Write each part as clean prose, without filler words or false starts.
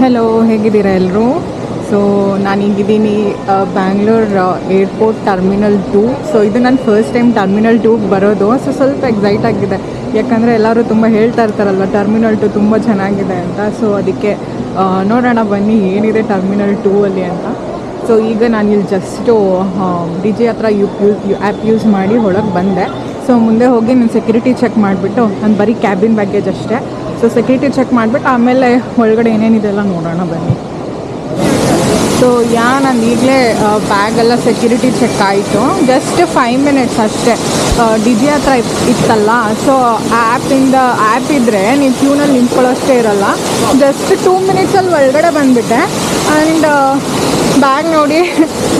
Hello, ಹೇಗಿದ್ದೀರಾ ಎಲ್ಲರೂ? So ನಾನೀಗಿದ್ದೀನಿ ಬ್ಯಾಂಗ್ಳೂರ್ ಏರ್ಪೋರ್ಟ್ ಟರ್ಮಿನಲ್ 2. ಸೊ ಇದು ನನ್ನ ಫಸ್ಟ್ ಟೈಮ್ ಟರ್ಮಿನಲ್ 2ಗೆ ಬರೋದು. ಸೊ ಸ್ವಲ್ಪ ಎಕ್ಸೈಟ್ ಆಗಿದೆ, ಯಾಕಂದರೆ ಎಲ್ಲರೂ ತುಂಬ ಹೇಳ್ತಾ ಇರ್ತಾರಲ್ವ ಟರ್ಮಿನಲ್ 2 ತುಂಬ ಚೆನ್ನಾಗಿದೆ ಅಂತ. ಸೊ ಅದಕ್ಕೆ ನೋಡೋಣ ಬನ್ನಿ ಏನಿದೆ ಟರ್ಮಿನಲ್ 2 ಅಲ್ಲಿ ಅಂತ. ಸೊ ಈಗ ನಾನು ಇಲ್ಲಿ ಜಸ್ಟು ಡಿಜಿ ಹತ್ರ ಆ್ಯಪ್ ಯೂಸ್ ಮಾಡಿ ಒಳಗೆ ಬಂದೆ. ಸೊ ಮುಂದೆ ಹೋಗಿ ನಾನು ಸೆಕ್ಯೂರಿಟಿ ಚೆಕ್ ಮಾಡಿಬಿಟ್ಟು, ನಾನು ಬರೀ ಕ್ಯಾಬಿನ್ ಬ್ಯಾಗೇಜ್ ಅಷ್ಟೇ. ಸೊ ಸೆಕ್ಯೂರಿಟಿ ಚೆಕ್ ಮಾಡಿಬಿಟ್ಟು ಆಮೇಲೆ ಒಳಗಡೆ ಏನೇನಿದೆಲ್ಲ ನೋಡೋಣ ಬನ್ನಿ. ಸೊ ನಾನು ಈಗಲೇ ಬ್ಯಾಗೆಲ್ಲ ಸೆಕ್ಯೂರಿಟಿ ಚೆಕ್ ಆಯಿತು. ಜಸ್ಟ್ 5 ಮಿನಿಟ್ಸ್ ಅಷ್ಟೇ. ಡಿಜಿ ಹತ್ರ ಇತ್ತಲ್ಲ, ಸೊ ಆ್ಯಪ್ ಇದ್ದರೆ ನೀವು ಕ್ಯೂನಲ್ಲಿ ನಿಂತ್ಕೊಳ್ಳೋಷ್ಟೇ ಇರೋಲ್ಲ. ಜಸ್ಟ್ 2 ಮಿನಿಟ್ಸಲ್ಲಿ ಒಳಗಡೆ ಬಂದುಬಿಟ್ಟೆ. ಆ್ಯಂಡ್ ಬ್ಯಾಗ್ ನೋಡಿ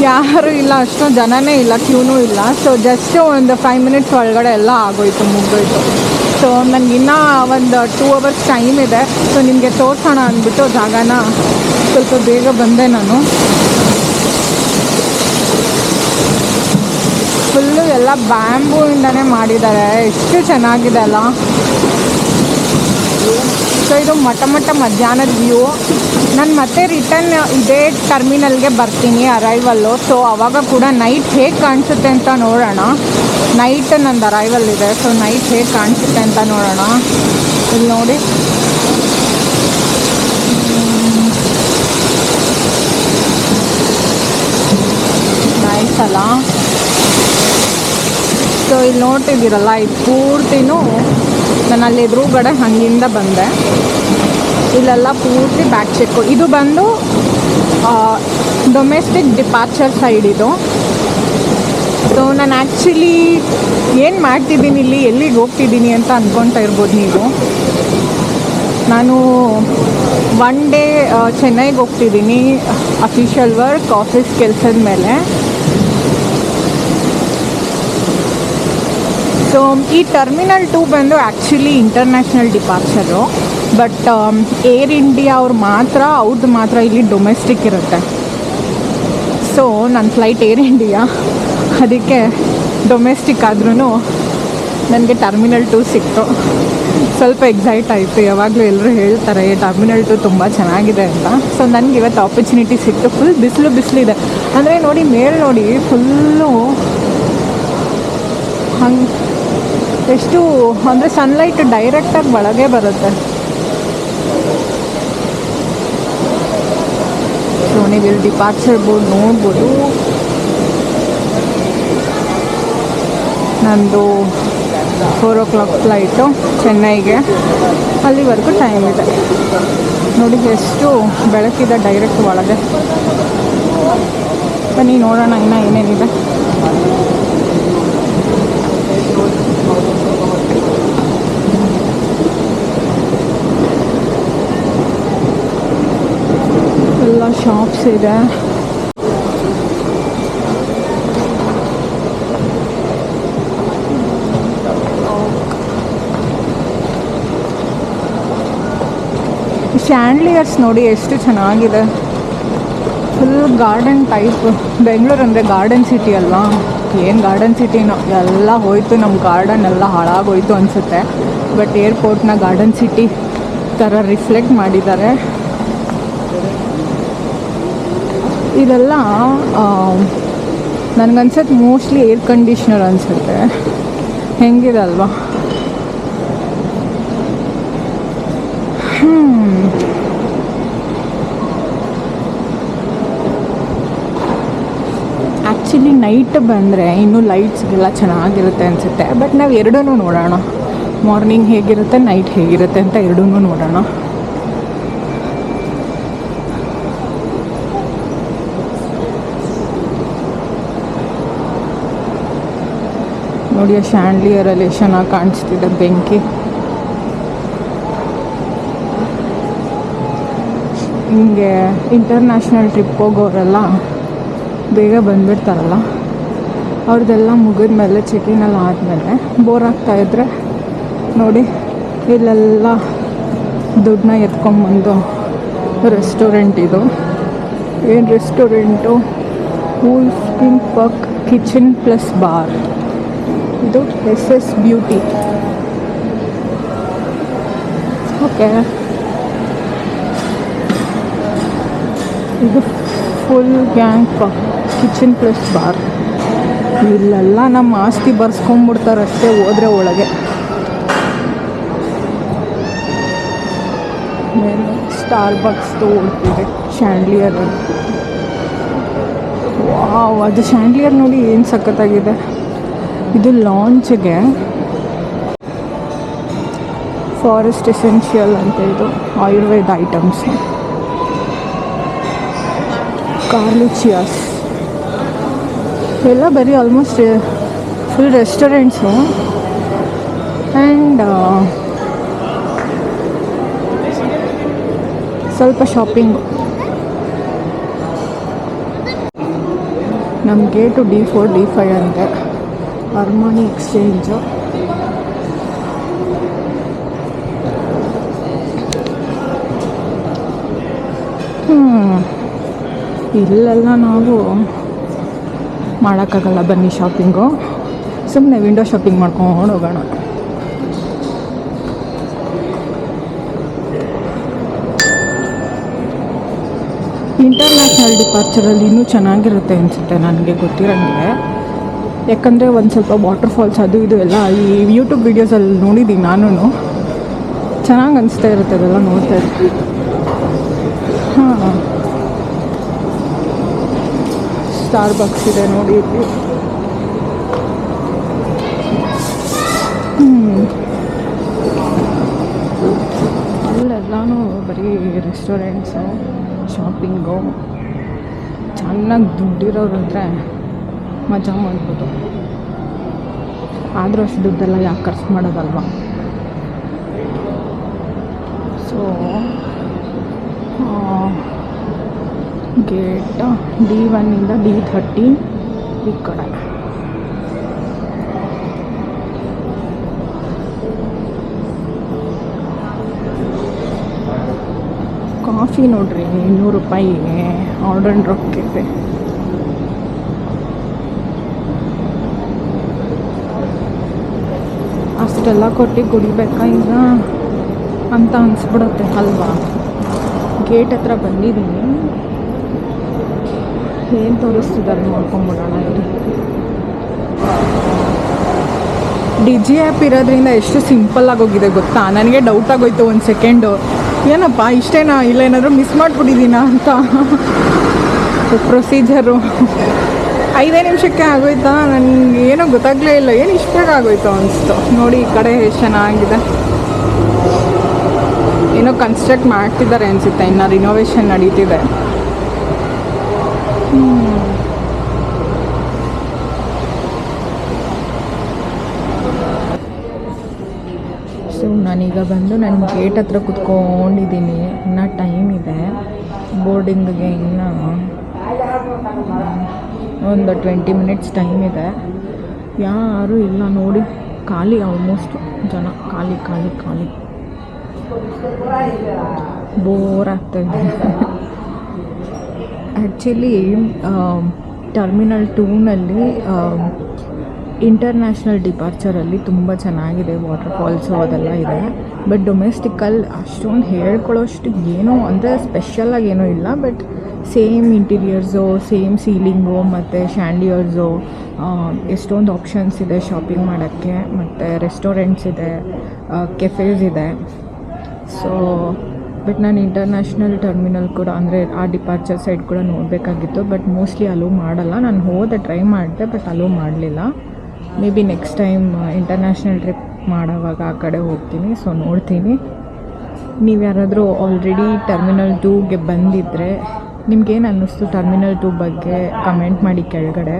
ಯಾರೂ ಇಲ್ಲ, ಅಷ್ಟೊಂದು ಜನನೇ ಇಲ್ಲ, ಕ್ಯೂನೂ ಇಲ್ಲ. ಸೊ ಜಸ್ಟ್ ಒಂದು 5 ಮಿನಿಟ್ಸ್ ಒಳಗಡೆ ಎಲ್ಲ ಆಗೋಯ್ತು, ಮುಗಿದೋಯ್ತು. ಸೊ ನನಗಿನ್ನೂ ಒಂದು 2 ಅವರ್ಸ್ ಟೈಮ್ ಇದೆ. ಸೊ ನಿಮಗೆ ತೋರಿಸೋಣ ಅಂದ್ಬಿಟ್ಟು ಜಾಗನ ಸ್ವಲ್ಪ ಬೇಗ ಬಂದೆ ನಾನು. ಫುಲ್ಲು ಎಲ್ಲ ಬ್ಯಾಂಬೂಯಿಂದನೇ ಮಾಡಿದ್ದಾರೆ, ಎಷ್ಟು ಚೆನ್ನಾಗಿದೆ ಅಲ್ಲ. ಸೊ ಇದು ಮಧ್ಯಾಹ್ನದ ವ್ಯೂ. ನಾನು ಮತ್ತೆ ರಿಟರ್ನ್ ಇದೇ ಟರ್ಮಿನಲ್ಗೆ ಬರ್ತೀನಿ ಅರೈವಲ್ಲು. ಸೊ ಆವಾಗ ಕೂಡ ನೈಟ್ ಹೇಗೆ ಕಾಣಿಸುತ್ತೆ ಅಂತ ನೋಡೋಣ. ನೈಟ್ ನಂದು ಅರೈವಲ್ ಇದೆ, ಸೊ ನೈಟ್ ಹೇಗೆ ಕಾಣಿಸುತ್ತೆ ಅಂತ ನೋಡೋಣ. ಇಲ್ಲಿ ನೋಡಿ, ನೈಸ್ ಅಲ್ಲ. ಸೊ ಇಲ್ಲಿ ನೋಡ್ತಿದ್ದೀರಲ್ಲ, ಇದು ಪೂರ್ತಿನೂ ನಾನು ಅಲ್ಲಿ ಎದುರುಗಡೆ ಹಂಗಿಂದ ಬಂದೆ. ಇಲ್ಲೆಲ್ಲ ಪೂರ್ತಿ ಬ್ಯಾಕ್ ಚೆಕ್ಕು. ಇದು ಬಂದು ಡೊಮೆಸ್ಟಿಕ್ ಡಿಪಾರ್ಚರ್ ಸೈಡ್ ಇದು. ಸೊ ನಾನು ಆ್ಯಕ್ಚುಲಿ ಏನು ಮಾಡ್ತಿದ್ದೀನಿ ಇಲ್ಲಿ, ಎಲ್ಲಿಗೆ ಹೋಗ್ತಿದ್ದೀನಿ ಅಂತ ಅಂದ್ಕೊಳ್ತಾ ಇರ್ಬೋದು ನೀವು. ನಾನು 1 ಡೇ ಚೆನ್ನೈಗೆ ಹೋಗ್ತಿದ್ದೀನಿ, ಅಫಿಷಿಯಲ್ ವರ್ಕ್, ಆಫೀಸ್ ಕೆಲಸದ ಮೇಲೆ. ಸೊ ಈ ಟರ್ಮಿನಲ್ 2 ಬಂದು actually international departure. But Air India ಅವ್ರದ್ದು ಮಾತ್ರ ಇಲ್ಲಿ ಡೊಮೆಸ್ಟಿಕ್ ಇರುತ್ತೆ. ಸೊ ನನ್ನ ಫ್ಲೈಟ್ ಏರ್ ಇಂಡಿಯಾ, ಅದಕ್ಕೆ ಡೊಮೆಸ್ಟಿಕ್ ಆದ್ರೂ ನನಗೆ ಟರ್ಮಿನಲ್ 2 ಸಿಕ್ತು. ಸ್ವಲ್ಪ ಎಕ್ಸೈಟ್ ಆಯಿತು. ಯಾವಾಗಲೂ ಎಲ್ಲರೂ ಹೇಳ್ತಾರೆ ಟರ್ಮಿನಲ್ 2 ತುಂಬ ಚೆನ್ನಾಗಿದೆ ಅಂತ. ಸೊ ನನಗೆ ಇವತ್ತು ಆಪರ್ಚುನಿಟಿ ಸಿಕ್ತು. ಫುಲ್ ಬಿಸಿಲಿದೆ. ಅಂದರೆ ನೋಡಿ, ಮೇಲೆ ನೋಡಿ, ಫುಲ್ಲು ಹಂಗೆ ಎಷ್ಟು ಅಂದರೆ ಸನ್ಲೈಟ್ ಡೈರೆಕ್ಟಾಗಿ ಒಳಗೆ ಬರುತ್ತೆ. ಸೊ ನೀವು ಇಲ್ಲಿ ಡಿಪಾರ್ಚರ್ ಬೋರ್ಡ್ ನೋಡ್ಬೋದು. ನಂದು 4 o'clock ಫ್ಲೈಟು ಚೆನ್ನೈಗೆ, ಅಲ್ಲಿವರೆಗೂ ಟೈಮ್ ಇದೆ. ನೋಡಿ ಎಷ್ಟು ಬೆಳಕಿದೆ ಡೈರೆಕ್ಟ್ ಒಳಗೆ. ಬನ್ನಿ ನೋಡೋಣ ಇನ್ನೂ ಏನೇನಿದೆ. ಎಲ್ಲ ಶಾಪ್ಸ್ ಇದೆ. ಶ್ಯಾಂಡ್ಲಿಯರ್ಸ್ ನೋಡಿ ಎಷ್ಟು ಚೆನ್ನಾಗಿದೆ. Full garden type. ಬೆಂಗಳೂರು ಅಂದರೆ ಗಾರ್ಡನ್ ಸಿಟಿ ಅಲ್ವಾ, ಏನು ಗಾರ್ಡನ್ ಸಿಟಿನೋ, ಎಲ್ಲ ಹೋಯ್ತು. ನಮ್ಮ ಗಾರ್ಡನ್ ಎಲ್ಲ ಹಾಳಾಗೋಯ್ತು ಅನಿಸುತ್ತೆ. ಬಟ್ ಏರ್ಪೋರ್ಟ್ನ ಗಾರ್ಡನ್ ಸಿಟಿ ಥರ ರಿಫ್ಲೆಕ್ಟ್ ಮಾಡಿದ್ದಾರೆ. ಇದೆಲ್ಲ ನನಗನ್ಸುತ್ತೆ ಮೋಸ್ಟ್ಲಿ ಏರ್ ಕಂಡೀಷ್ನರ್ ಅನಿಸುತ್ತೆ. ಹೆಂಗಿದೆ ಅಲ್ವಾ. ಆ್ಯಕ್ಚುಲಿ ನೈಟ್ ಬಂದರೆ ಇನ್ನೂ ಲೈಟ್ಸ್ಗೆಲ್ಲ ಚೆನ್ನಾಗಿರುತ್ತೆ ಅನಿಸುತ್ತೆ. ಬಟ್ ನಾವು ಎರಡೂ ನೋಡೋಣ, ಮಾರ್ನಿಂಗ್ ಹೇಗಿರುತ್ತೆ, ನೈಟ್ ಹೇಗಿರುತ್ತೆ ಅಂತ ಎರಡೂ ನೋಡೋಣ. ನೋಡಿ, ಆ ಶ್ಯಾಂಡ್ಲಿಯರಲ್ಲಿ ಎಷ್ಟು ಚೆನ್ನಾಗಿ ಕಾಣಿಸ್ತಿದೆ ಬೆಂಕಿ. ಹಿಂಗೆ ಇಂಟರ್ನ್ಯಾಷನಲ್ ಟ್ರಿಪ್ ಹೋಗೋರೆಲ್ಲ ಬೇಗ ಬಂದುಬಿಡ್ತಾರಲ್ಲ, ಅವ್ರದ್ದೆಲ್ಲ ಮುಗಿದ ಮೇಲೆ, ಚೆಕಿನೆಲ್ಲ ಆದಮೇಲೆ ಬೋರ್ ಆಗ್ತಾಯಿದ್ರೆ ನೋಡಿ ಇಲ್ಲೆಲ್ಲ ದುಡ್ಡನ್ನ ಎತ್ಕೊಂಬಂದು ರೆಸ್ಟೋರೆಂಟ್. ಇದು ಏನು ರೆಸ್ಟೋರೆಂಟು? ವೂಲ್ಫ್ಕಿನ್ ಪಕ್ ಕಿಚನ್ ಪ್ಲಸ್ ಬಾರ್. ಇದು SS ಬ್ಯೂಟಿ. ಓಕೆ, ಇದು full gang kitchen plus bar. ಇಲ್ಲೆಲ್ಲ ನಮ್ಮ ಆಸ್ತಿ ಬರ್ಸ್ಕೊಂಡ್ಬಿಡ್ತಾರೆ ಅಷ್ಟೇ ಹೋದರೆ ಒಳಗೆ. ಮೇಲೆ ಸ್ಟಾರ್ ಬಕ್ಸ್ ಓಡ್ತಿದೆ ಶ್ಯಾಂಡ್ಲಿಯರ್. ವಾವ್, ಅದು ಶ್ಯಾಂಡ್ಲಿಯರ್ ನೋಡಿ ಏನು ಸಖತ್ತಾಗಿದೆ. ಇದು ಲಾಂಚ್ಗೆ ಫಾರೆಸ್ಟ್ ಎಸೆನ್ಷಿಯಲ್ ಅಂತ, ಇದು ಆಯುರ್ವೇದ ಐಟಮ್ಸ್. ಕಾರ್ಲಿಚಿಯಾಸ್ ಎಲ್ಲ ಬರೀ ಆಲ್ಮೋಸ್ಟ್ ಫುಲ್ ರೆಸ್ಟೋರೆಂಟ್ಸು. ಆ್ಯಂಡ್ ಸ್ವಲ್ಪ ಶಾಪಿಂಗು. ನಮ್ಮ ಗೇಟು D4 D5 ಅಂತೆ. ಅರ್ಮಾನಿ ಎಕ್ಸ್ಚೇಂಜು. ಇಲ್ಲೆಲ್ಲ ನಾವು ಮಾಡೋಕ್ಕಾಗಲ್ಲ, ಬನ್ನಿ ಶಾಪಿಂಗು. ಸುಮ್ಮನೆ ವಿಂಡೋ ಶಾಪಿಂಗ್ ಮಾಡ್ಕೊಂಡು ಹೋಗೋಣ. ಇಂಟರ್ನ್ಯಾಷನಲ್ ಡಿಪಾರ್ಚರಲ್ಲಿ ಇನ್ನೂ ಚೆನ್ನಾಗಿರುತ್ತೆ ಅನಿಸುತ್ತೆ ನನಗೆ ಗೊತ್ತಿರೋಂಗೆ. ಯಾಕಂದರೆ ಒಂದು ಸ್ವಲ್ಪ ವಾಟರ್ ಫಾಲ್ಸ್ ಅದು ಇದು ಎಲ್ಲ ಈ ಯೂಟ್ಯೂಬ್ ವೀಡಿಯೋಸಲ್ಲಿ ನೋಡಿದ್ದೀನಿ ನಾನು. ಚೆನ್ನಾಗಿ ಅನಿಸ್ತಾ ಇರುತ್ತೆ ಅದೆಲ್ಲ ನೋಡ್ತಾ ಇರ್ತೀನಿ. ಹಾಂ, ಸ್ಟಾರ್ ಬಕ್ಸ್ ಇದೆ ನೋಡಿ ಇಲ್ಲಿ. ಅಲ್ಲೆಲ್ಲನೂ ಬರೀ ರೆಸ್ಟೋರೆಂಟ್ಸು, ಶಾಪಿಂಗು. ಚೆನ್ನಾಗಿ ದುಡ್ಡಿರೋರಂದರೆ ಮಜಾ ಮಾಡ್ಬೋದು. ಆದರೂ ಅಷ್ಟು ದುಡ್ಡೆಲ್ಲ ಯಾಕೆ ಖರ್ಚು ಮಾಡೋದಲ್ವ. ಸೊ ಗೇಟ್ D1 ಇಂದ D13 ಈ ಕಡೆ. ಕಾಫಿ ನೋಡ್ರಿ ₹200 ಆರ್ಡರ್ ಆ್ಯಂಡ್ ರೊಕ್ಕಿದೆ. ಅಷ್ಟೆಲ್ಲ ಕೊಟ್ಟು ಕುಡಿಬೇಕಾ ಈಗ ಅಂತ ಅನಿಸ್ಬಿಡುತ್ತೆ ಅಲ್ವಾ. ಗೇಟ್ ಹತ್ರ ಬಂದಿದ್ದೀನಿ, ಏನು ತೋರಿಸ್ತಿದ್ದಾರೆ ನೋಡ್ಕೊಂಬಿಡೋಣ. ಇಲ್ಲಿ ಡಿಜಿ ಆ್ಯಪ್ ಇರೋದ್ರಿಂದ ಎಷ್ಟು ಸಿಂಪಲ್ ಆಗೋಗಿದೆ ಗೊತ್ತಾ. ನನಗೆ ಡೌಟ್ ಆಗೋಯ್ತು ಒಂದು ಸೆಕೆಂಡು, ಏನಪ್ಪ ಇಷ್ಟೇನಾ ಇಲ್ಲ ಏನಾದರೂ ಮಿಸ್ ಮಾಡಿಬಿಟ್ಟಿದ್ದೀನಾ ಅಂತ. ಪ್ರೊಸೀಜರು 5 ನಿಮಿಷಕ್ಕೆ ಆಗೋಯ್ತಾ, ನನಗೆ ಏನೋ ಗೊತ್ತಾಗಲೇ ಇಲ್ಲ. ಏನು ಇಷ್ಟು ಬೇಗ ಆಗೋಯ್ತು ಅನಿಸ್ತು. ನೋಡಿ ಈ ಕಡೆ ಎಷ್ಟು ಚೆನ್ನಾಗಿದೆ. ಏನೋ ಕನ್ಸ್ಟ್ರಕ್ಟ್ ಮಾಡ್ತಿದ್ದಾರೆ ಅನಿಸುತ್ತೆ, ಇನ್ನು ರಿನೋವೇಷನ್ ನಡೀತಿದೆ. ಸೊ ನಾನೀಗ ಬಂದು ನನ್ನ ಗೇಟ್ ಹತ್ರ ಕುತ್ಕೊಂಡಿದ್ದೀನಿ. ಇನ್ನೂ ಟೈಮ್ ಇದೆ ಬೋರ್ಡಿಂಗ್ಗೆ, ಇನ್ನೂ ಒಂದು 20 ಮಿನಿಟ್ಸ್ ಟೈಮ್ ಇದೆ. ಯಾರೂ ಇಲ್ಲ ನೋಡಿ, ಖಾಲಿ. ಆಲ್ಮೋಸ್ಟ್ ಜನ ಖಾಲಿ ಖಾಲಿ ಖಾಲಿ. ಬೋರ್ ಆಗ್ತಾಯಿದೆ. ಆ್ಯಕ್ಚುಲಿ ಟರ್ಮಿನಲ್ 2ನಲ್ಲಿ ಇಂಟರ್ನ್ಯಾಷನಲ್ ಡಿಪಾರ್ಚರಲ್ಲಿ ತುಂಬ ಚೆನ್ನಾಗಿದೆ, ವಾಟರ್ ಫಾಲ್ಸು ಅದೆಲ್ಲ ಇದೆ. ಬಟ್ ಡೊಮೆಸ್ಟಿಕಲ್ಲಿ ಅಷ್ಟೊಂದು ಹೇಳ್ಕೊಳ್ಳೋಷ್ಟು ಏನೋ ಅಂದರೆ ಸ್ಪೆಷಲಾಗಿ ಏನೂ ಇಲ್ಲ. But same interiors, same ceiling ಮತ್ತು ಶ್ಯಾಂಡಿಯರ್ಸು, ಎಷ್ಟೊಂದು ಆಪ್ಷನ್ಸ್ ಇದೆ ಶಾಪಿಂಗ್ ಮಾಡೋಕ್ಕೆ. ಮತ್ತು ರೆಸ್ಟೋರೆಂಟ್ಸ್ ಇದೆ, ಕೆಫೇಸ್ ಇದೆ. ಸೊ ಬಟ್ ನಾನು ಇಂಟರ್ನ್ಯಾಷನಲ್ ಟರ್ಮಿನಲ್ ಕೂಡ ಅಂದರೆ ಆ ಡಿಪಾರ್ಚರ್ ಸೈಡ್ ಕೂಡ ನೋಡಬೇಕಾಗಿತ್ತು. ಬಟ್ ಮೋಸ್ಟ್ಲಿ ಅಲೋ ಮಾಡಲ್ಲ. ನಾನು ಹೋದೆ, ಟ್ರೈ ಮಾಡಿದೆ, ಬಟ್ ಅಲೋ ಮಾಡಲಿಲ್ಲ. May be next time international trip ಮಾಡೋವಾಗ ಆ ಕಡೆ ಹೋಗ್ತೀನಿ. ಸೊ ನೋಡ್ತೀನಿ. ನೀವು ಯಾರಾದರೂ ಆಲ್ರೆಡಿ ಟರ್ಮಿನಲ್ 2ಗೆ ಬಂದಿದ್ದರೆ ನಿಮ್ಗೇನು ಅನ್ನಿಸ್ತು ಟರ್ಮಿನಲ್ 2 ಬಗ್ಗೆ ಕಮೆಂಟ್ ಮಾಡಿ ಕೆಳಗಡೆ.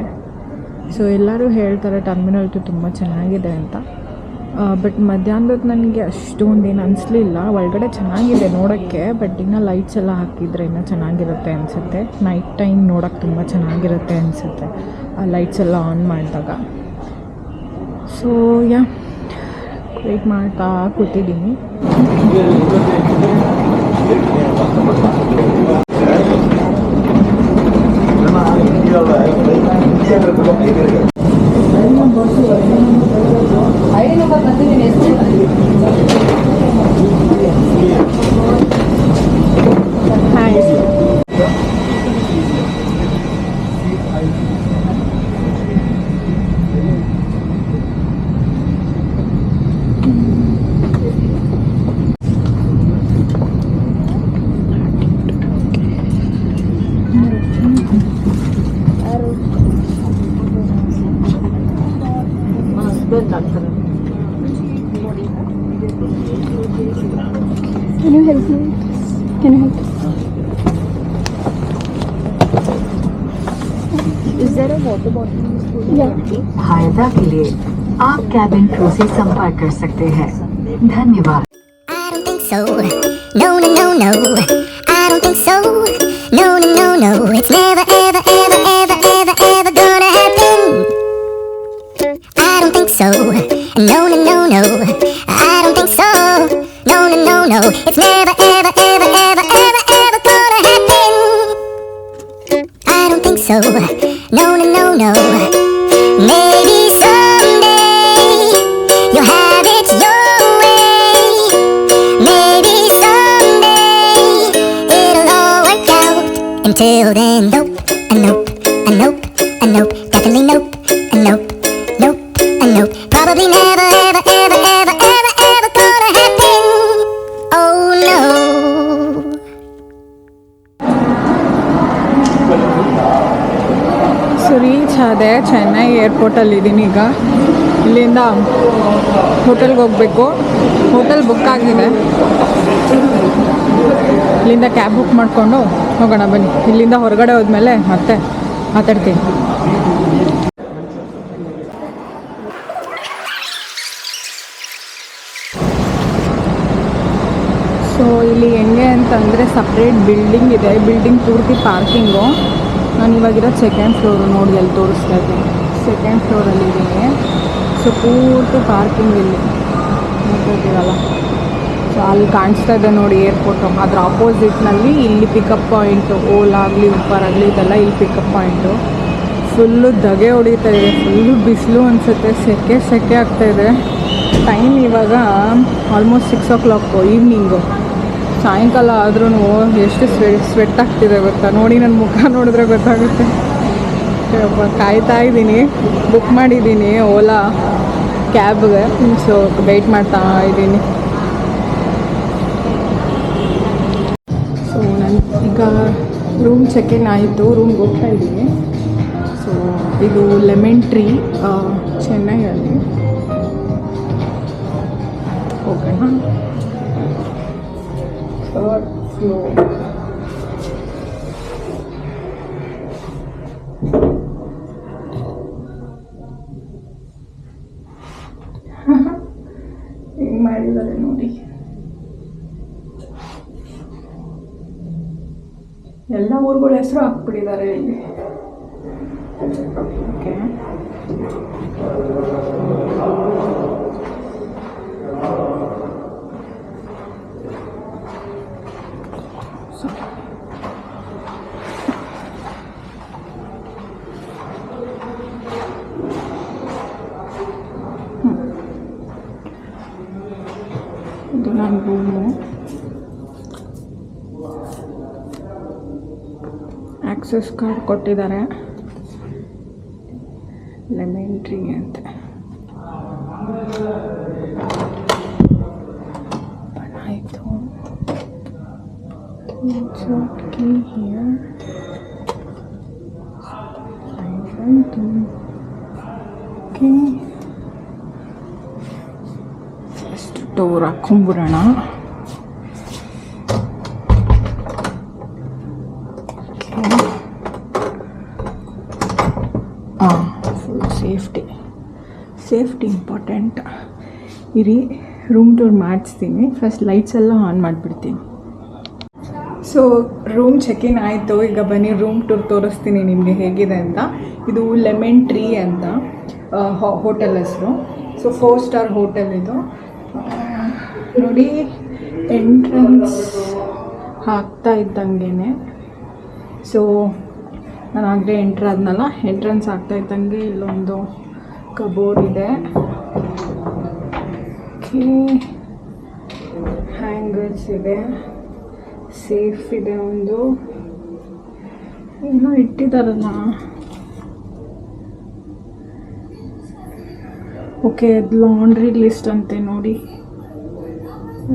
ಸೊ ಎಲ್ಲರೂ ಹೇಳ್ತಾರೆ ಟರ್ಮಿನಲ್ 2 ತುಂಬ ಚೆನ್ನಾಗಿದೆ ಅಂತ. ಬಟ್ ಮಧ್ಯಾಹ್ನದ ನನಗೆ ಅಷ್ಟೊಂದೇನು ಅನಿಸ್ಲಿಲ್ಲ. ಒಳಗಡೆ ಚೆನ್ನಾಗಿದೆ ನೋಡೋಕ್ಕೆ, ಬಟ್ ಇನ್ನೂ ಲೈಟ್ಸ್ ಎಲ್ಲ ಹಾಕಿದರೆ ಇನ್ನೂ ಚೆನ್ನಾಗಿರುತ್ತೆ ಅನಿಸುತ್ತೆ. ನೈಟ್ ಟೈಮ್ ನೋಡೋಕ್ಕೆ ತುಂಬ ಚೆನ್ನಾಗಿರುತ್ತೆ ಅನಿಸುತ್ತೆ ಆ ಲೈಟ್ಸ್ ಎಲ್ಲ ಆನ್ ಮಾಡಿದಾಗ. ಸೊ ಯಾ ವೇಟ್ ಮಾಡ್ತಾ ಕೂತಿದ್ದೀನಿ. Is there a water bottle in this food? Yeah. सहायता के लिए आप कैबिन क्रू से संपर्क कर सकते हैं। धन्यवाद। I don't think so. No, no, no, no. I don't think so. No, no, no, no. It's never, ever, ever, ever, ever, ever gonna happen. I don't think so. No, no, no, no. I don't think so. No, no, no, no. It's never, ever, ever, ever, ever, ever gonna happen. I don't think so. No, no, no, no. Maybe someday you'll have it your way. Maybe someday it'll all work out. Until then, nope, a nope, a nope, a nope, definitely nope, a nope, nope, a nope. Probably never, ever, ever, ever, ever, ever gonna happen. Oh no. So reach ಆದೆ ಚೆನ್ನೈ ಏರ್ಪೋರ್ಟಲ್ಲಿದ್ದೀನಿ ಈಗ. ಇಲ್ಲಿಂದ ಹೋಟೆಲ್ಗೆ ಹೋಗಬೇಕು. Hotel book ಆಗಿದೆ. ಇಲ್ಲಿಂದ cab book ಮಾಡಿಕೊಂಡು ಹೋಗೋಣ ಬನ್ನಿ. ಇಲ್ಲಿಂದ ಹೊರಗಡೆ ಹೋದ್ಮೇಲೆ ಮತ್ತೆ ಮಾತಾಡ್ತೀನಿ. ಸೊ ಇಲ್ಲಿ ಹೆಂಗೆ ಅಂತಂದರೆ ಸಪ್ರೇಟ್ ಬಿಲ್ಡಿಂಗ್ ಇದೆ. ಬಿಲ್ಡಿಂಗ್ ಪೂರ್ತಿ ಪಾರ್ಕಿಂಗು. ನಾನು ಇವಾಗಿರೋ ಸೆಕೆಂಡ್ ಫ್ಲೋರು ನೋಡಿ ಅಲ್ಲಿ ತೋರಿಸ್ತಾ ಇದ್ದೀನಿ. ಸೆಕೆಂಡ್ ಫ್ಲೋರಲ್ಲಿದ್ದೀನಿ. ಸೊ ಪೂರ್ತಿ ಪಾರ್ಕಿಂಗ್ ಇಲ್ಲಿ ನೋಡ್ತಿದ್ದೀರಲ್ಲ. ಸೊ ಅಲ್ಲಿ ಕಾಣಿಸ್ತಾ ಇದೆ ನೋಡಿ ಏರ್ಪೋರ್ಟು. ಅದ್ರ ಆಪೋಸಿಟ್ನಲ್ಲಿ ಇಲ್ಲಿ ಪಿಕಪ್ ಪಾಯಿಂಟು. ಓಲಾ ಆಗಲಿ ಉಪ್ಪರ್ ಆಗಲಿ ಇದೆಲ್ಲ ಇಲ್ಲಿ ಪಿಕಪ್ ಪಾಯಿಂಟು. ಫುಲ್ಲು ಧಗೆ ಹೊಡಿತಾ ಇದೆ. ಫುಲ್ಲು ಬಿಸಿಲು ಅನಿಸುತ್ತೆ. ಸೆಕೆ ಆಗ್ತಾಯಿದೆ. ಟೈಮ್ ಇವಾಗ ಆಲ್ಮೋಸ್ಟ್ 6 o'clock ಈವ್ನಿಂಗು. ಸಾಯಂಕಾಲ ಆದ್ರೂ ಎಷ್ಟು ಸ್ವೆಟ್ ಆಗ್ತಿದೆ ಗೊತ್ತಾ. ನೋಡಿ ನನ್ನ ಮುಖ ನೋಡಿದ್ರೆ ಗೊತ್ತಾಗುತ್ತೆ. ಕಾಯ್ತಾ ಇದ್ದೀನಿ. ಬುಕ್ ಮಾಡಿದ್ದೀನಿ ಓಲಾ ಕ್ಯಾಬ್ಗೆ. ಸೊ ವೆಯ್ಟ್ ಮಾಡ್ತಾ ಇದ್ದೀನಿ. ಸೊ ನಾನು ಈಗ ರೂಮ್ ಚೆಕ್ ಇನ್ ಆಯಿತು. ರೂಮ್ಗೆ ಹೋಗ್ತಾ ಇದ್ದೀನಿ. ಸೊ ಇದು ಲೆಮನ್ ಟ್ರೀ ಚೆನ್ನೈಯಲ್ಲಿ. ಓಕೆನಾ. Third floor. ಹೆಂಗೆ ಮಾಡಿದ್ದಾರೆ ನೋಡಿ. ಎಲ್ಲ ಊರುಗಳ ಹೆಸರು ಹಾಕ್ಬಿಟ್ಟಿದ್ದಾರೆ ಇಲ್ಲಿ. ಓಕೆ. ಇದು ನನ್ನ ರೂಮು. ಆಕ್ಸೆಸ್ ಕಾರ್ಡ್ ಕೊಟ್ಟಿದ್ದಾರೆ. ಲೆಮನ್ ಟ್ರೀ ಅಂತ. ಆಯಿತು. Key here. ಓಕೆ. ಎಷ್ಟು ಡೋರ್ ಹಾಕೊಂಡ್ಬಿಡೋಣ. Full safety important. ಇರಿ ರೂಮ್ ಟೂರ್ ಮಾಡಿಸ್ತೀನಿ. ಫಸ್ಟ್ ಲೈಟ್ಸ್ ಎಲ್ಲ ಆನ್ ಮಾಡಿಬಿಡ್ತೀನಿ. ಸೊ ರೂಮ್ ಚೆಕ್ ಇನ್ ಆಯಿತು. ಈಗ ಬನ್ನಿ ರೂಮ್ ಟೂರ್ ತೋರಿಸ್ತೀನಿ ನಿಮಗೆ ಹೇಗಿದೆ ಅಂತ. ಇದು ಲೆಮನ್ ಟ್ರೀ ಅಂತ ಹೋಟೆಲ್ ಹೆಸರು. ಸೊ 4 star ಹೋಟೆಲ್ ಇದು. ನೋಡಿ ಎಂಟ್ರೆನ್ಸ್ ಆಗ್ತಾ ಇದ್ದಂಗೆ. ಸೊ ನಾನು ಆಗಲೇ ಆದ್ನಲ್ಲ. ಎಂಟ್ರೆನ್ಸ್ ಆಗ್ತಾ ಇದ್ದಂಗೆ ಇಲ್ಲೊಂದು ಕಬೋರ್ಡ್ ಇದೆ. ಓಕೆ. ಹ್ಯಾಂಗರ್ಸ್ ಇದೆ. ಸೇಫ್ ಇದೆ. ಒಂದು ಏನೋ ಇಟ್ಟಿದ್ದಾರಲ್ಲ. ಓಕೆ. ಲಾಂಡ್ರಿ ಲಿಸ್ಟ್ ಅಂತೆ ನೋಡಿ.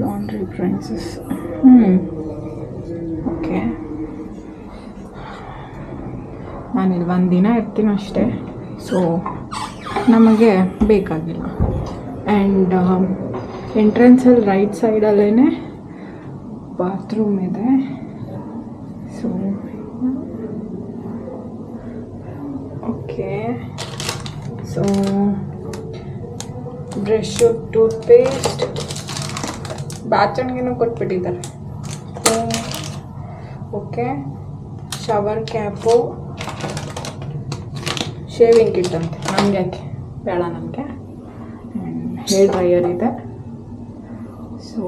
Laundry prices. ಓಕೆ. ನಾನಿಲ್ಲಿ 1 ದಿನ ಇರ್ತೀನಿ ಅಷ್ಟೇ. ಸೊ ನಮಗೆ ಬೇಕಾಗಿಲ್ಲ. ಆ್ಯಂಡ್ ಎಂಟ್ರೆನ್ಸಲ್ಲಿ ರೈಟ್ ಸೈಡಲ್ಲೇ ಬಾತ್ರೂಮ್ ಇದೆ. ಸೊ ಬ್ರಷು, ಟೂತ್ಪೇಸ್ಟ್, ಬಾಚಣಿಗೆನೂ ಕೊಟ್ಬಿಟ್ಟಿದ್ದಾರೆ. Okay, shower cap, shaving kit ಅಂತೆ, ನಮಗೆ ಯಾಕೆ ಬೇಡ, ನನಗೆ ಹೇರ್ ಡ್ರೈಯರ್ ಇದೆ. So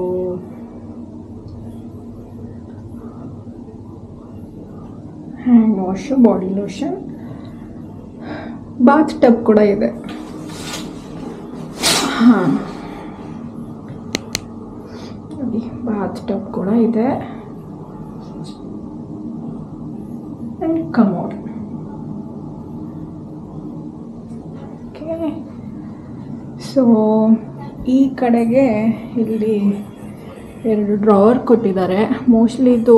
hand wash, body lotion, bath tub ಕೂಡ ಇದೆ. ಹಾಂ, ನೋಡಿ ಬಾತ್ ಟಬ್ ಕೂಡ ಇದೆ. And commode. ಓಕೆ, ಸೊ ಈ ಕಡೆಗೆ ಇಲ್ಲಿ 2 ಡ್ರಾವರ್ ಕೊಟ್ಟಿದ್ದಾರೆ. ಮೋಸ್ಟ್ಲಿ ಇದು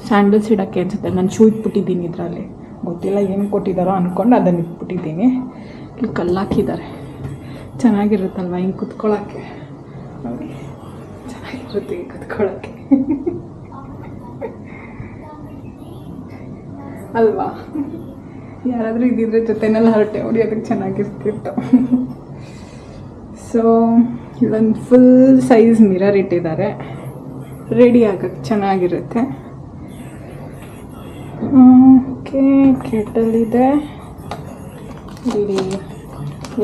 ಸ್ಯಾಂಡಲ್ಸ್ ಇಡೋಕ್ಕೆ ಅನಿಸುತ್ತೆ. ನಾನು ಶೂ ಇಟ್ಬಿಟ್ಟಿದ್ದೀನಿ ಇದರಲ್ಲಿ, ಗೊತ್ತಿಲ್ಲ ಏನು ಕೊಟ್ಟಿದ್ದಾರೋ ಅಂದ್ಕೊಂಡು ಅದನ್ನು ಇಟ್ಬಿಟ್ಟಿದ್ದೀನಿ. ಇಲ್ಲಿ ಕಲ್ಲು ಹಾಕಿದ್ದಾರೆ, ಚೆನ್ನಾಗಿರುತ್ತಲ್ವ ಹಿಂಗೆ ಕುತ್ಕೊಳ್ಳೋಕ್ಕೆ. ನೋಡಿ ಚೆನ್ನಾಗಿರುತ್ತೆ ಹಿಂಗೆ ಕುತ್ಕೊಳ್ಳೋಕ್ಕೆ ಅಲ್ವಾ? ಯಾರಾದರೂ ಇದ್ದಿದ್ರೆ ಜೊತೆನೆಲ್ಲ ಹರಟೆ ಹೊಡಿ, ಅದಕ್ಕೆ ಚೆನ್ನಾಗಿರ್ತಿತ್ತು. ಸೊ ಇಲ್ಲೊಂದು ಫುಲ್ ಸೈಜ್ ಮಿರರ್ ಇಟ್ಟಿದ್ದಾರೆ, ರೆಡಿ ಆಗೋಕ್ಕೆ ಚೆನ್ನಾಗಿರುತ್ತೆ. ಓಕೆ, ಕೆಟಲ್ ಇದೆ. ಇಲ್ಲಿ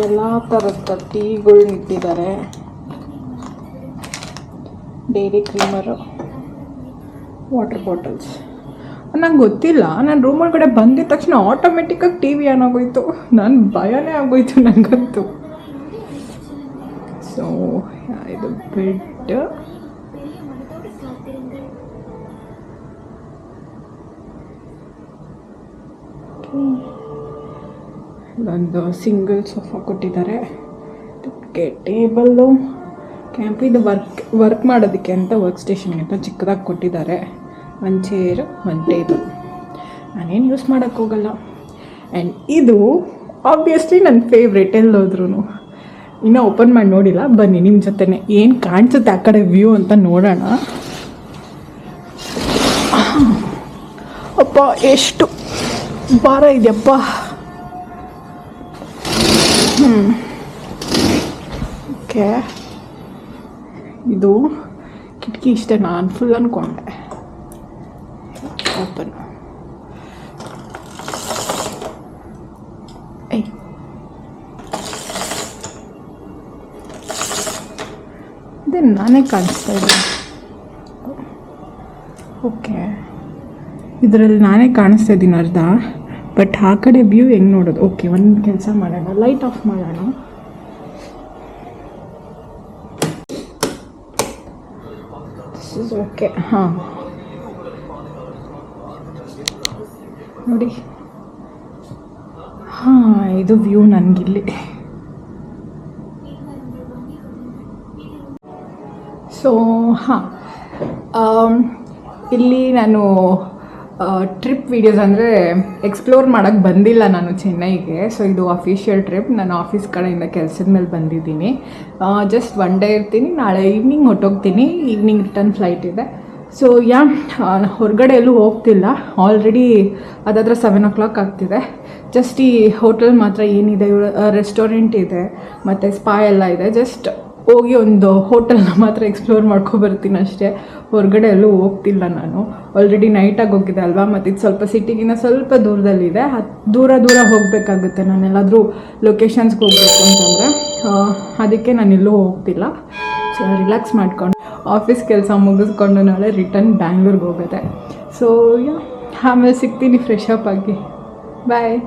ಎಲ್ಲ ಥರದ ಟೀಗಳನ್ನ ಇಟ್ಟಿದ್ದಾರೆ. Dairy creamer, water bottles. ನಂಗೆ ಗೊತ್ತಿಲ್ಲ, ನಾನು ರೂಮ್ ಒಳಗಡೆ ಬಂದಿದ ತಕ್ಷಣ ಆಟೋಮೆಟಿಕ್ಕಾಗಿ ಟಿ ವಿ ಆನ್ ಆಗೋಯ್ತು. ನಾನು ಭಯನೇ ಆಗೋಯ್ತು ನನಗಂತೂ. ಸೊ ಇದು ಬೆಡ್, ಒಂದು ಸಿಂಗಲ್ ಸೋಫಾ ಕೊಟ್ಟಿದ್ದಾರೆ. ಇದಕ್ಕೆ ಟೇಬಲ್ಲು, ಕ್ಯಾಂಪ್, ಇದು ವರ್ಕ್ ಮಾಡೋದಕ್ಕೆ ಅಂತ ವರ್ಕ್ ಸ್ಟೇಷನ್ಗೆ ಅಂತ ಚಿಕ್ಕದಾಗಿ ಕೊಟ್ಟಿದ್ದಾರೆ. ಒಂದು ಚೇರು, ಒಂದು ಟೇಬಲ್. ನಾನೇನು ಯೂಸ್ ಮಾಡೋಕ್ಕೆ ಹೋಗಲ್ಲ. ಆ್ಯಂಡ್ ಇದು ಆಬ್ವಿಯಸ್ಲಿ ನನ್ನ ಫೇವ್ರೇಟ್. ಎಲ್ಲೋದ್ರೂ ಇನ್ನೂ ಓಪನ್ ಮಾಡಿ ನೋಡಿಲ್ಲ. ಬನ್ನಿ ನಿಮ್ಮ ಜೊತೆನೆ ಏನು ಕಾಣಿಸುತ್ತೆ ಆ ಕಡೆ ವ್ಯೂ ಅಂತ ನೋಡೋಣ. ಅಪ್ಪ ಎಷ್ಟು ಭಾರ ಇದೆಯಪ್ಪ. ಓಕೆ, ಇದು ಕಿಟಕಿ ಇಷ್ಟೇ, ನಾನು ಫುಲ್ ಅಂದ್ಕೊಂಡೆ. ಓಪನ್. ಇದೇ ನಾನೇ ಕಾಣಿಸ್ತಾ ಇದ್ದೀನಿ. ಓಕೆ, ಇದರಲ್ಲಿ ನಾನೇ ಕಾಣಿಸ್ತಾ ಇದ್ದೀನಿ ಅರ್ಧ. ಬಟ್ ಆ ಕಡೆ ವ್ಯೂ ಹೆಂಗೆ ನೋಡೋದು? ಓಕೆ, ಒಂದು ಕೆಲಸ ಮಾಡೋಣ, ಲೈಟ್ ಆಫ್ ಮಾಡೋಣ. ಓಕೆ, ಹಾಂ ನೋಡಿ. ಹಾಂ, ಇದು ವ್ಯೂ ನನಗಿಲ್ಲಿ. ಸೊ ಹಾಂ, ಇಲ್ಲಿ ನಾನು ಟ್ರಿಪ್ ವೀಡಿಯೋಸ್ ಅಂದರೆ ಎಕ್ಸ್ಪ್ಲೋರ್ ಮಾಡೋಕ್ಕೆ ಬಂದಿಲ್ಲ ನಾನು ಚೆನ್ನೈಗೆ. ಸೊ ಇದು ಅಫಿಷಿಯಲ್ ಟ್ರಿಪ್, ನಾನು ಆಫೀಸ್ ಕಡೆಯಿಂದ ಕೆಲಸದ ಮೇಲೆ ಬಂದಿದ್ದೀನಿ. ಜಸ್ಟ್ 1 ಡೇ ಇರ್ತೀನಿ, ನಾಳೆ ಈವ್ನಿಂಗ್ ಹೊರಟೋಗ್ತೀನಿ. ಈವ್ನಿಂಗ್ ರಿಟರ್ನ್ ಫ್ಲೈಟ್ ಇದೆ. ಸೊ ಹೊರಗಡೆ ಎಲ್ಲೂ ಹೋಗ್ತಿಲ್ಲ. ಆಲ್ರೆಡಿ ಅದಾದರೆ 7 o'clock ಆಗ್ತಿದೆ. ಜಸ್ಟ್ ಈ ಹೋಟೆಲ್ ಮಾತ್ರ ಏನಿದೆ, ರೆಸ್ಟೋರೆಂಟ್ ಇದೆ ಮತ್ತು ಸ್ಪಾ ಎಲ್ಲ ಇದೆ. ಜಸ್ಟ್ ಹೋಗಿ ಒಂದು ಹೋಟೆಲ್ನ ಮಾತ್ರ ಎಕ್ಸ್ಪ್ಲೋರ್ ಮಾಡ್ಕೊಬರ್ತೀನಿ ಅಷ್ಟೇ. ಹೊರಗಡೆ ಎಲ್ಲೂ ಹೋಗ್ತಿಲ್ಲ ನಾನು. ಆಲ್ರೆಡಿ ನೈಟಾಗಿ ಹೋಗಿದೆ ಅಲ್ವಾ, ಮತ್ತು ಇದು ಸ್ವಲ್ಪ ಸಿಟಿಗಿನ್ನ ಸ್ವಲ್ಪ ದೂರದಲ್ಲಿದೆ. ದೂರ ಹೋಗಬೇಕಾಗುತ್ತೆ ನಾನೆಲ್ಲಾದರೂ ಲೊಕೇಶನ್ಸ್ಗೆ ಹೋಗಬೇಕು ಅಂತಂದರೆ. ಅದಕ್ಕೆ ನಾನೆಲ್ಲೂ ಹೋಗ್ತಿಲ್ಲ. ಸೊ ರಿಲ್ಯಾಕ್ಸ್ ಮಾಡ್ಕೊಂಡು ಆಫೀಸ್ ಕೆಲಸ ಮುಗಿಸ್ಕೊಂಡು ನಾಳೆ ರಿಟರ್ನ್ ಬ್ಯಾಂಗ್ಳೂರ್ಗೆ ಹೋಗುತ್ತೆ. ಸೊ ಆಮೇಲೆ ಸಿಗ್ತೀನಿ ಫ್ರೆಶ್ ಅಪ್ ಆಗಿ. ಬಾಯ್.